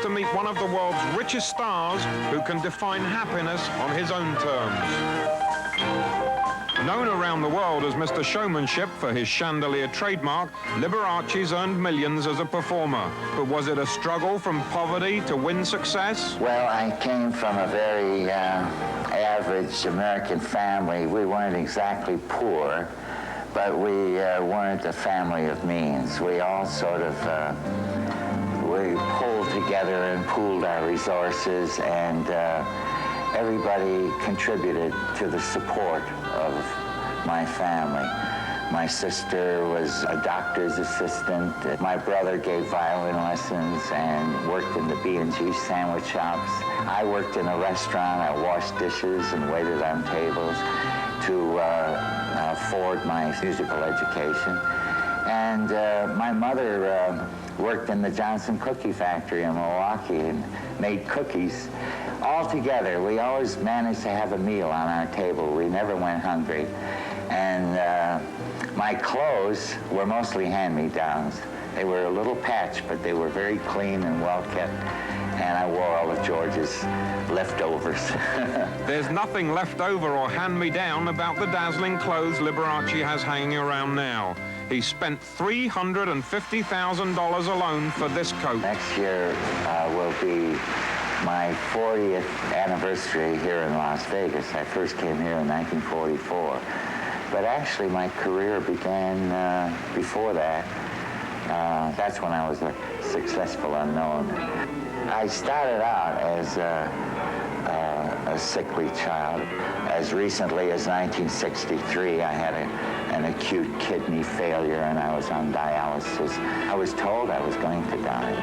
to meet one of the world's richest stars who can define happiness on his own terms. Known around the world as Mr. Showmanship for his chandelier trademark, Liberace's earned millions as a performer. But was it a struggle from poverty to win success? Well, I came from a very average American family. We weren't exactly poor, but we weren't a family of means. We all sort of we pulled together and pooled our resources, and everybody contributed to the support of my family. My sister was a doctor's assistant. My brother gave violin lessons and worked in the B&G sandwich shops. I worked in a restaurant. I washed dishes and waited on tables to afford my musical education. And my mother worked in the Johnson Cookie Factory in Milwaukee and made cookies. All together, we always managed to have a meal on our table. We never went hungry. And my clothes were mostly hand-me-downs. They were a little patched, but they were very clean and well-kept. And I wore all of George's leftovers. There's nothing left over or hand-me-down about the dazzling clothes Liberace has hanging around now. He spent $350,000 alone for this coat. Next year will be my 40th anniversary here in Las Vegas. I first came here in 1944. But actually, my career began before that. That's when I was a successful unknown. I started out as a sickly child. As recently as 1963, I had an acute kidney failure, and I was on dialysis. I was told I was going to die.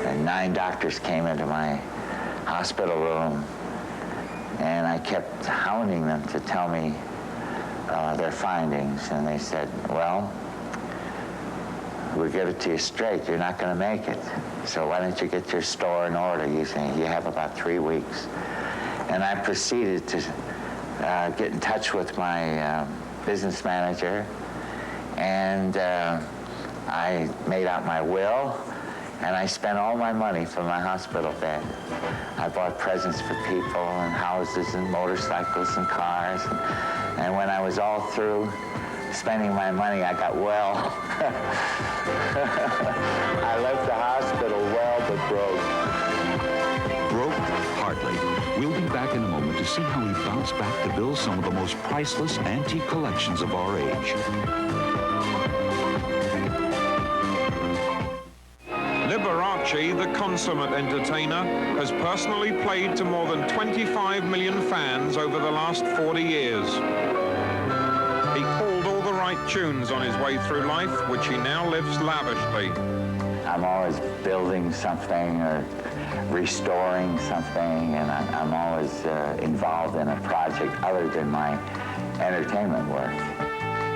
And 9 doctors came into my hospital room, and I kept hounding them to tell me their findings, and they said, well, we'll give it to you straight. You're not going to make it. So why don't you get your store in order? You have about 3 weeks. And I proceeded to get in touch with my business manager, and I made out my will, and I spent all my money for my hospital bed. I bought presents for people and houses and motorcycles and cars. And when I was all through spending my money, I got well. I left the hospital well, but broke. Broke? Hardly. We'll be back in a moment to see how he bounced back to build some of the most priceless antique collections of our age. Liberace, the consummate entertainer, has personally played to more than 25 million fans over the last 40 years. He pulled all the right tunes on his way through life, which he now lives lavishly. I'm always building something or restoring something, and I'm always involved in a project other than my entertainment work.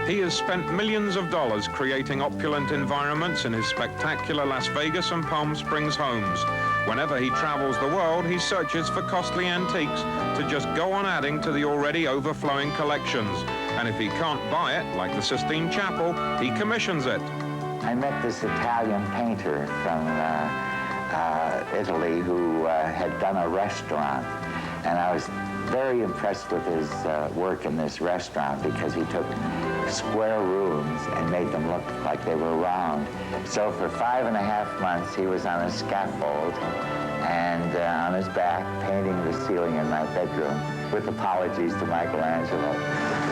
He has spent millions of dollars creating opulent environments in his spectacular Las Vegas and Palm Springs homes. Whenever he travels the world, he searches for costly antiques to just go on adding to the already overflowing collections. And if he can't buy it, like the Sistine Chapel, he commissions it. I met this Italian painter from Italy who had done a restaurant, and I was very impressed with his work in this restaurant because he took square rooms and made them look like they were round. So for 5.5 months, he was on a scaffold and on his back painting the ceiling in my bedroom, with apologies to Michelangelo.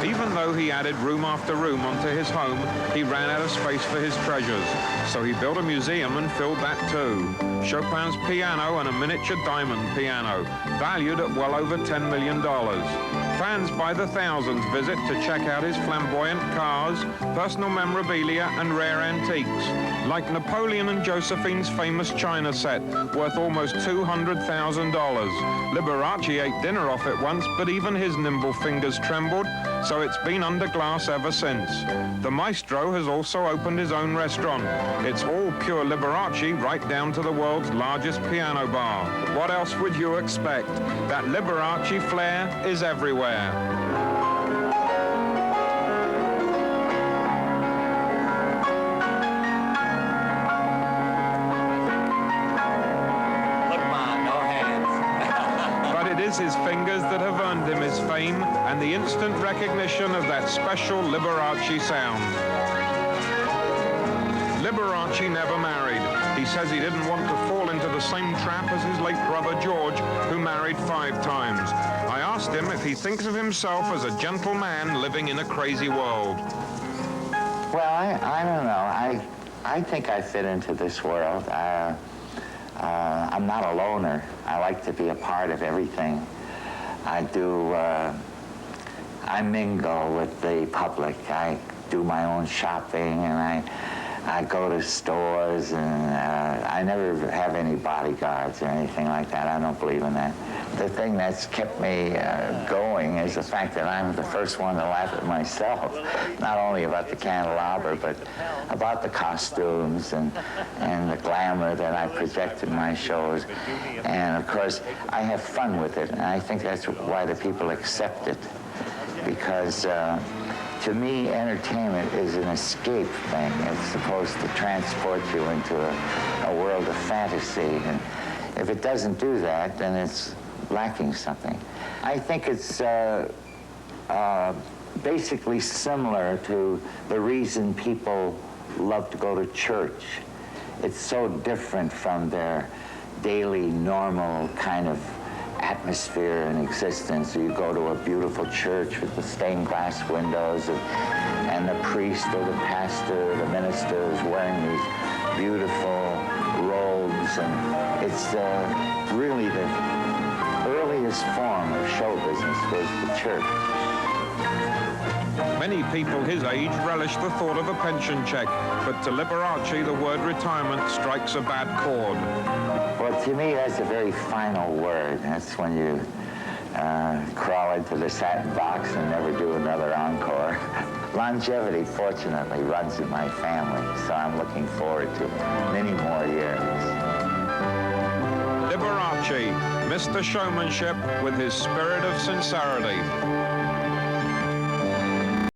Even though he added room after room onto his home, he ran out of space for his treasures. So he built a museum and filled that too. Chopin's piano and a miniature diamond piano, valued at well over $10 million. Fans by the thousands visit to check out his flamboyant cars, personal memorabilia, and rare antiques, like Napoleon and Josephine's famous china set, worth almost $200,000. Liberace ate dinner off it once, but even his nimble fingers trembled, so it's been under glass ever since. The maestro has also opened his own restaurant. It's all pure Liberace, right down to the world's largest piano bar. What else would you expect? That Liberace flair is everywhere. is his fingers that have earned him his fame and the instant recognition of that special Liberace sound. Liberace never married. He says he didn't want to fall into the same trap as his late brother George, who married 5 times. I asked him if he thinks of himself as a gentleman living in a crazy world. Well, I don't know. I think I fit into this world. I'm not a loner. I like to be a part of everything. I mingle with the public. I do my own shopping, and I go to stores, and I never have any bodyguards or anything like that. I don't believe in that. The thing that's kept me going is the fact that I'm the first one to laugh at myself, not only about the candelabra, but about the costumes and the glamour that I project in my shows. And of course, I have fun with it, and I think that's why the people accept it, because to me, entertainment is an escape thing. It's supposed to transport you into a world of fantasy, and if it doesn't do that, then it's lacking something. I think it's basically similar to the reason people love to go to church. It's so different from their daily, normal kind of atmosphere and existence. You go to a beautiful church with the stained glass windows, and the priest or the pastor, the minister is wearing these beautiful robes, and it's really the earliest form of show business was the church. Many people his age relish the thought of a pension check, but to Liberace, the word retirement strikes a bad chord. Well, to me, that's a very final word. That's when you crawl into the satin box and never do another encore. Longevity, fortunately, runs in my family, so I'm looking forward to many more years. Liberace, Mr. Showmanship with his spirit of sincerity.